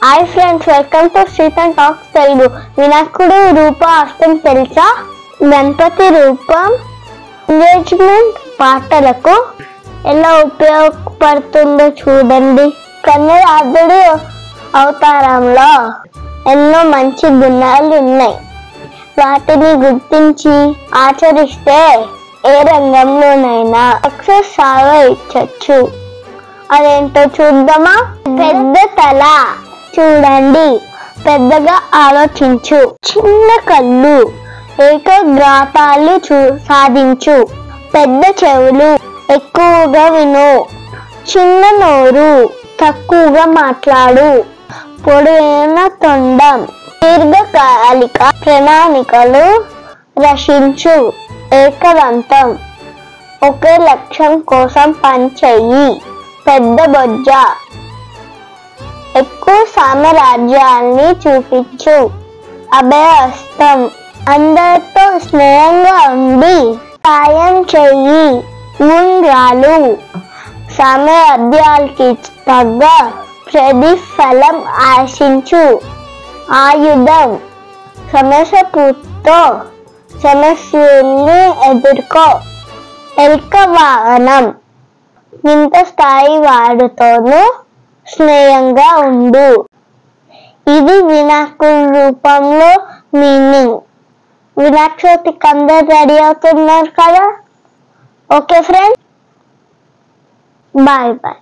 Hi friends, welcome to Srithan talks Telugu. వినాయకుడు రూప అష్టం తెలుసా? గణపతి రూపం ఎంగేజ్మెంట్ పాటలకు ఎలా ఉపయోగపడుతుందో చూడండి. కన్యరాధుడు అవతారంలో ఎన్నో మంచి గుణాలు ఉన్నాయి. వాటిని గుర్తించి ఆచరిస్తే ఏ రంగంలోనైనా సక్సెస్ సాధించవచ్చు. అదేంటో చూద్దామా? పెద్ద తల చూడండి, పెద్దగా ఆలోచించు. చిన్న కళ్ళు, ఏకాగ్రతలు సాధించు. పెద్ద చెవులు, ఎక్కువగా విను. చిన్న నోరు, తక్కువగా మాట్లాడు. పొడవైన తొండం, దీర్ఘకాలిక ప్రణాళికలు రచించు. ఏకవంతం, ఒకే లక్ష్యం కోసం పనిచేయి. పెద్ద బొజ్జ, ఎక్కువ సామ్రాజ్యాల్ని చూపించు. అభయహస్తం, అందరితో స్నేహంగా ఉండి సాయం చెయ్యి. ఉండ్రాలు, సామర్థ్యాలకి తగ్గ ప్రతిఫలం ఆశించు. ఆయుధం, సమస్యతో సమస్యల్ని ఎదుర్కో. ఎలుక వాహనం, ఇంత స్థాయి వాడితోనూ స్నేహంగా ఉండు. ఇది వినాయకుడి రూపంలో మీనింగ్. వినాయక చవితికి అందరు రెడీ అవుతున్నారు కదా? Okay friends, bye bye.